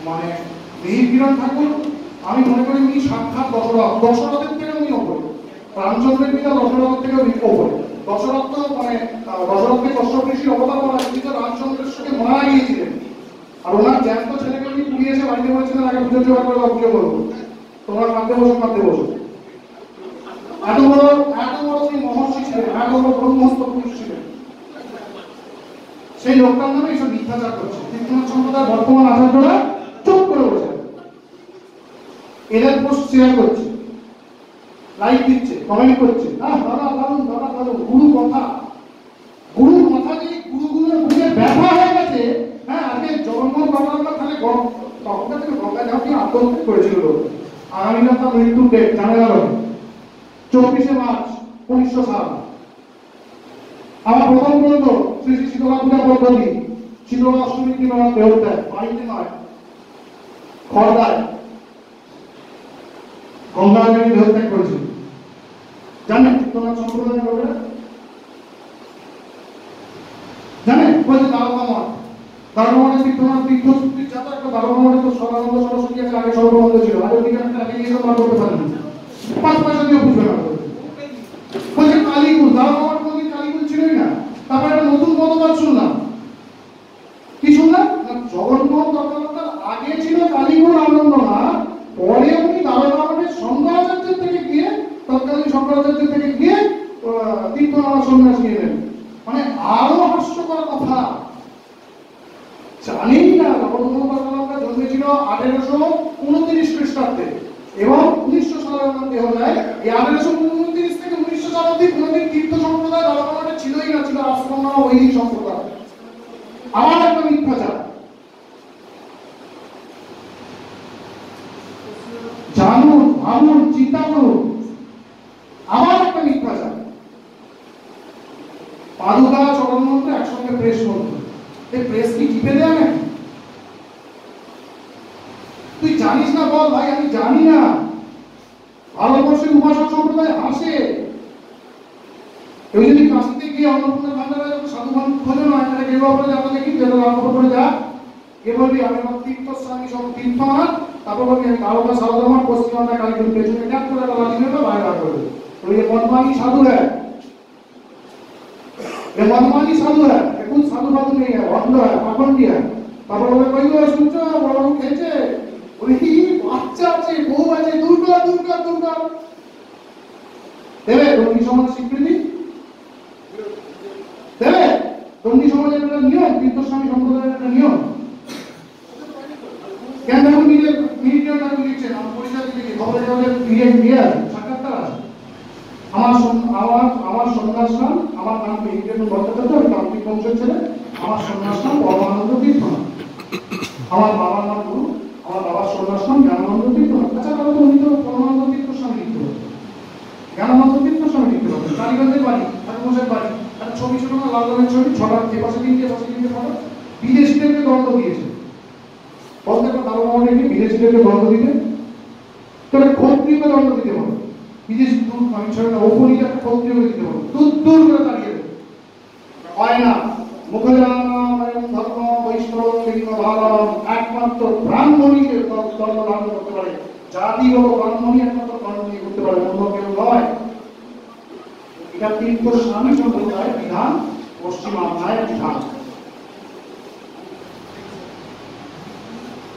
মানে মিহির ঠাকুর আমি মনে করি উনি সাক্ষাৎ দশরথের থেকে উনি ওপরে, রামচন্দ্রের পিতা দশরথের থেকে ওপরে। দশরথ তো মানে দশরথকে কশ্যপ ঋষির অবতার বলা হয়, কিন্তু রামচন্দ্রের সঙ্গে মারা গিয়েছিলেন। আর ওনার জ্যান্ত ছেলেকে উনি পুড়িয়েছে বাড়িতে বলেছিলেন আগে পুজো জোগাড় করে পুজো করবো, তোমরা কাঁদতে বসো। এত বড় উনি মহর্ষি ছিলেন, এত বড় ব্রহ্মস্থ পুরুষ ছিলেন। সেই লোকটার নামে এইসব মিথ্যাচার করছে। তীর্থনাথ সম্প্রদায়ের বর্তমান আচার্যরা চুপ করে বসে এদের পোস্ট শেয়ার করছে, লাইক দিচ্ছে, কমেন্ট করছে, দাদা গুরু কথা যে গুরুগুলোর বুঝে ব্যথা হয়ে গেছে। হ্যাঁ, আজকে জগন্নাথ বাবা তাহলে তখনকার থেকে গঙ্গা যাওয়া কি আত্মহত্যা করেছিল লোক। আগামীকাল তার মৃত্যুর ডেট জানা গেল 24শে মার্চ 1900 সাল। আমার প্রথম গ্রন্থ শ্রী শ্রী শীতলা পূজা পদ্ধতি, শীতলা অষ্টমীর দিন আমার দেহত্যাগ, বাড়িতে নয় খড়দায় গঙ্গা নদী দেহত্যাগ করেছিল। জানেন তীর্থনাথ সম্প্রদায়ের লোকেরা জানেন? বলছে দারোগামঠে তীর্থনাথ তীর্থস্তুতির যাতে একটা দারোগামঠে তো সদানন্দ সরস্বতী আছে, আগে সর্ববন্ধ ছিল, আগে দিকে একটা আগে গিয়ে বার করতে পারেন 5 পয়সা দিয়ে বুঝবে না। বলছে কালীকুল, দারোগামঠ কোনদিন কালীকুল ছিলই না। তারপরে একটা নতুন মতবাদ শুনলাম, কি শুনলাম না জগন্নাথ দত্তার আগে ছিল কালীকুল আনন্দনাথ, পরে উনি দারোগামঠের শঙ্করাচার্যের থেকে গিয়ে তৎকালীন শঙ্করাচার্যের থেকে গিয়ে তীর্থনাথ সন্ন্যাস নিয়ে নেন। মানে আরো হাস্যকর কথা, জানেন না জগন্নাথ জন্মেছিল 1829 খ্রিস্টাব্দে এবং 1900 সালে ওনার দেহ যায়। এই 1829 থেকে 1900 সাল অবধি কোনদিন তীর্থ সম্প্রদায় দারোগামঠে ছিলই না, ছিল আশ্রম বৈদিক সম্প্রদায়। আমার একটা মিথ্যাচার, জানুন ভাবুন চিন্তা করুন, আমার একটা মিথ্যাচার। পাদুকা চরণ মন্ত্র একসঙ্গে প্রেস মন্ত্র, এই প্রেস কি টিপে দেয়া নাকি? তুই জানিস না বল ভাই, আমি জানি না। ভারতবর্ষের উপাসক সম্প্রদায় হাসে। ওই যদি কাশিতে গিয়ে অন্নপূর্ণা ভান্ডারে যখন সাধু বান্ধব খোঁজো না, একটা গেরুয়া পরে যাতে দেখি যেটা রান্না করে যা, এ বলবি আমি আমার তীর্থস্বামী সব তীর্থনাথ, তারপর বলবি আমি দ্বারকা সারদামার পশ্চিমবঙ্গের কালীপুর পেছনে ক্যাপ করে একটা লাঠি নেবে বাইরে বার করবে। ওই যে মনমানি সাধু হ্যাঁ, ये मनमानी साधु है, कुछ साधु बाधु नहीं है, अंध है, पाखंडी है। তারপর বলে কইলো শুনছো বড় লোক খেয়েছে, ওই বাচ্চা আছে, বউ আছে, দুর্গা দুর্গা দুর্গা দেবে। দণ্ডী সমাজ স্বীকৃতি দেবে? দণ্ডী সমাজের একটা নিয়ম, তীর্থস্বামী সম্প্রদায়ের একটা নিয়ম। কেন দেখুন মিডিয়াটা লিখছেন, আমার পরিচয় দিকে খবরে কাগজে পিডিএফ দিয়ে সাক্ষাৎকার আছে। আমার সন্ন্যাস নাম, আমার নাম বিজ্ঞান ভট্টাচার্য, আমি তান্ত্রিক বংশের ছেলে। আমার সন্ন্যাস নাম পরমানন্দ তীর্থনাথ। আমার বাবার নাম গুরু, আমার বাবার সন্ন্যাস নাম জ্ঞানানন্দ তীর্থনাথ। আচ্ছা তাহলে তো উনি তো পরমানন্দ তীর্থস্বামী লিখতে পারতেন, জ্ঞানানন্দ তীর্থস্বামী লিখতে পারতেন। কালীগঞ্জের বাড়ি, ঠাকুরের বাড়ি, একটা ছবি ছিল না লাল রঙের ছবি, 6টা এপাশে 3টে ফটো। বিদেশিদেরকে দণ্ড দিয়েছে, বলতে একটা দারোগামঠে গিয়ে বিদেশিদেরকে দণ্ড দিতে, তোরা ক্ষত্রিয়কে দণ্ড দিতে পারো। বিদেশি দূর আমি ছয়টা অপরিটা ক্ষত্রিয়কে দিতে পারো, দূর করে দাঁড়িয়ে হয় না। মুখে ধর্ম বৈষ্ণব একমাত্র ব্রাহ্মণীকে দণ্ড ধারণ করতে পারে, জাতিগত ব্রাহ্মণী একমাত্র দণ্ড দিয়ে করতে পারে, অন্য কেউ নয়। এটা তীর্থস্বামী সম্প্রদায়ের বিধান, পশ্চিম বাংলায় বিধান।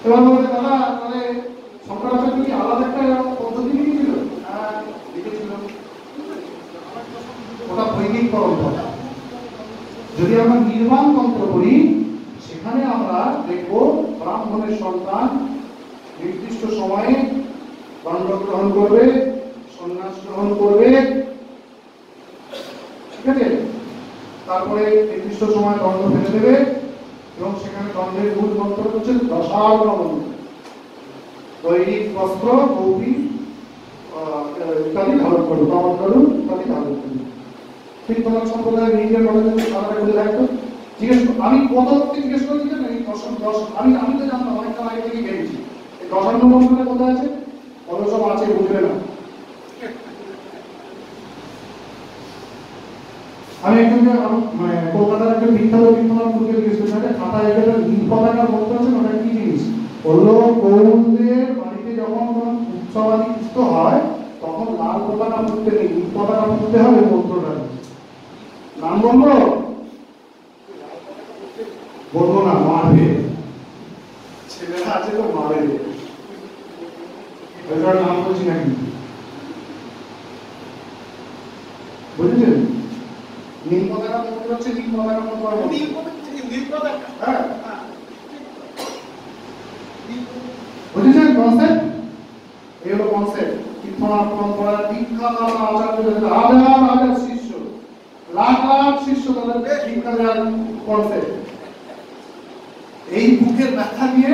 এবার বলতে দাদা তাহলে শঙ্করাচার্য কি আলাদা একটা পদ্ধতি লিখেছিল? হ্যাঁ লিখেছিল, ওটা বৈদিক পরম্পরা। যদি আমরা নির্বাণ তন্ত্র করি, সেখানে আমরা দেখব ব্রাহ্মণের সন্তান নির্দিষ্ট সময়ে দণ্ড গ্রহণ করবে, সন্ন্যাস গ্রহণ করবে, ঠিক আছে? তারপরে নির্দিষ্ট সময় দণ্ড ফেলে দেবে এবং সেখানে দণ্ডের মূল মন্ত্র হচ্ছে দশাবরণ মন্ত্র। দৈনিক বস্ত্র কৌপি ইত্যাদি ধারণ করুন, পালন করুন ইত্যাদি ধারণ করুন। তীর্থনাথ সম্প্রদায়ের নিজের মনে সারাটা খুলে থাকতো। জিজ্ঞেস আমি কত লোককে জিজ্ঞেস করেছি না, এই আমি তো জানতাম, অনেকটা আগে থেকে গেছি। এই দশান্ন মন্ত্রটা কোথায় আছে? কত সব আছে বুঝবে না। আমি একজনকে মানে কলকাতার একজন বিখ্যাত তীর্থনাথ গুরুকে জিজ্ঞেস করছি, খাতায় একটা নীল পতাকার মন্ত্র আছে, ওটা কি করতে হবে মন্ত্রটা। নাম বলবো? বলবো না, মারবে। ছেলেরা আছে তো মারবে। নাম বলছি নাকি? বুঝেছেন? নীল পতাকা মন্ত্র হচ্ছে নীল পতাকা মন্ত্র। হ্যাঁ, বুঝেছেন কনসেপ্ট? এই হলো কনসেপ্ট। তীর্থনাথ পরম্পরার বিখ্যাত আচার্যদের হাজার হাজার শিষ্য, লাখ লাখ শিষ্য তাদের শিক্ষা দেওয়ার কনসেপ্ট। এই বুকের ব্যথা নিয়ে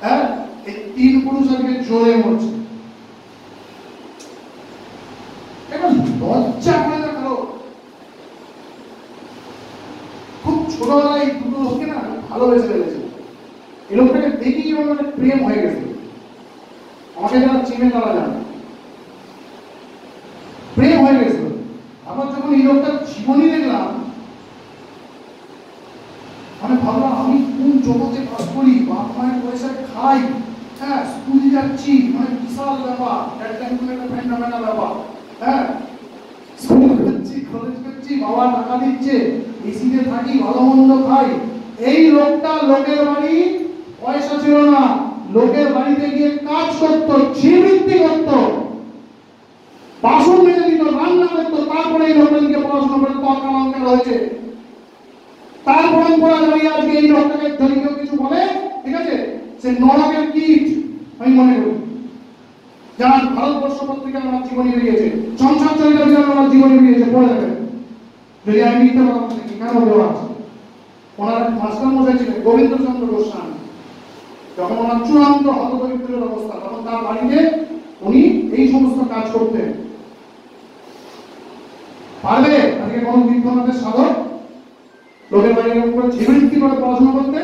হ্যাঁ এই তিন পুরুষ আজকে জোরে মরছে। এখন লজ্জা করে দেখালো। খুব ছোটবেলায় এই দুটো লোককে না ভালোবেসে ফেলেছে। এই লোকটাকে দেখেই আমার মানে প্রেম হয়ে গেছে। আমাকে যারা চিনে তারা জানে প্রেম হয়ে গেছিল। আবার যখন এই লোকটার জীবনী দেখলাম, মানে ভাবলাম আমি কোন জগতে বাস করি, বাপ মায়ের পয়সা খাই, হ্যাঁ স্কুল যাচ্ছি, মানে বিশাল ব্যাপার, একটা ফ্যান্ডামেন্টাল ব্যাপার, হ্যাঁ স্কুল করছি, কলেজ করছি, বাবা টাকা দিচ্ছে, এসিতে থাকি, ভালো মন্দ খাই। এই লোকটা লোকের বাড়ি, পয়সা ছিল না, লোকের বাড়িতে গিয়ে কাজ করতো, জীববৃত্তি করতো, বাসন মেজে দিত, রান্না করতো। তারপরে এই লোকটাকে পড়াশোনা করে তর্কালঙ্কার হয়েছে। তার পরম্পরা দাঁড়িয়ে আজকে এই লোকটাকে যদি কেউ কিছু বলে, ঠিক আছে, সে নরকের কীট আমি মনে করি। যারা ভারতবর্ষ পত্রিকায় আমার জীবনী বেরিয়েছে, সংসার চরিত্র আমার জীবনী বেরিয়েছে, পড়ে যাবেন। যদি আমি মিথ্যা কথা বলছি, কেন দেওয়া আছে? ওনার মাস্টার মশাই ছিলেন গোবিন্দচন্দ্র গোস্বামী। যখন ওনার চূড়ান্ত হতদরিদ্রের অবস্থা, তখন তার বাড়িতে উনি এই সমস্ত কাজ করতেন। পারবে আজকে কোন তীর্থনাথের সাধক লোকের বাড়ির উপরে জীবনবৃত্তি করে পড়াশোনা করতে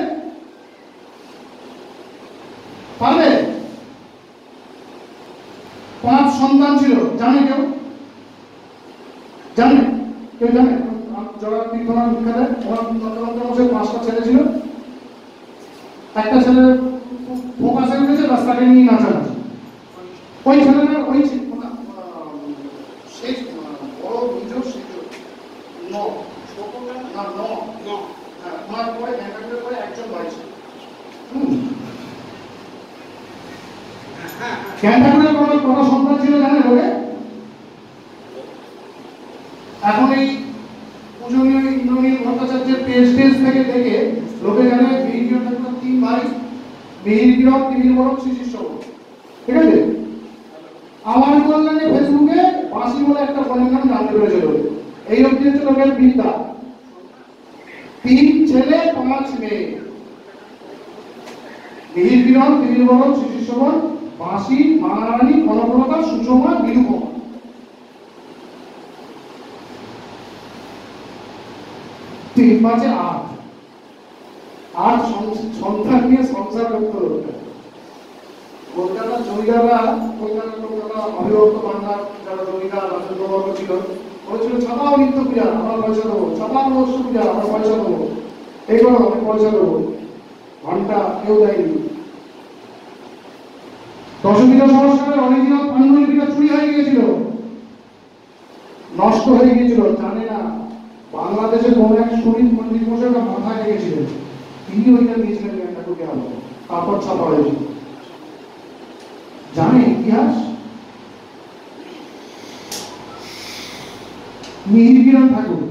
পারবে? 5 সন্তান ছিল, জানে কেউ? জানে কেউ? জানে? যারা তীর্থনাথ বিখ্যাত, ওনার 5টা ছেলে ছিল। একটা ছেলে ফোকাসে উঠেছে, রাস্তাকে নিয়ে নাচানাচি। ওই ছেলেটা ওই শেষ বড় বিজয় শেষ ওনার পরে ক্যান্টারবুরির পরে একজন ভাই ছিল। ক্যান্টারবুরির কত সন্তান ছিল জানেন লোকে? এখন এই পূজনীয় ইন্দ্রনীল ভট্টাচার্যের পেজ থেকে দেখে লোকে জানে মিহির ঠাকুর 3 ভাই, মিহির কিরণ, তিমির বরক, শিশির সবর। ঠিক আছে? আমার কল্যাণে ফেসবুকে বাঁশি বলে একটা বোনের নাম জানতে পেরেছিল। এই অবধি হচ্ছে লোকের বিদ্যা। 3 ছেলে 5 মেয়ে, মিহির কিরণ, তিমির বরক, শিশির সবর, বাঁশি, মানারানী, কনকলতা, সুষমা, নিরুপমা। 3 5 8 সন্তান নিয়ে সংসার করতে হতো। কলকাতার জমিদাররা, কলকাতা অবিভক্ত বাংলার যারা জমিদার রাজেন্দ্রবর্গ ছিল, বলেছিল ছাপাও নিত্য পূজা আমরা পয়সা দেবো, ছাপাও রহস্য পূজা আমরা পয়সা দেবো, এইগুলো আমি পয়সা দেবো। ঘন্টা কেউ দেয়নি। দশমীরা সংস্কারের অরিজিনাল পাণ্ডুলিপিটা চুরি হয়ে গিয়েছিল, নষ্ট হয়ে গিয়েছিল। জানে না বাংলাদেশের কোন এক সুনীল পণ্ডিত মশাই মাথায় লেগেছিলেন, তিনি ওইটা দিয়েছিলেন ঠাকুরকে আলো, তারপর ছাপা হয়েছিল। জানে ইতিহাস? মিহির কিরণ ঠাকুর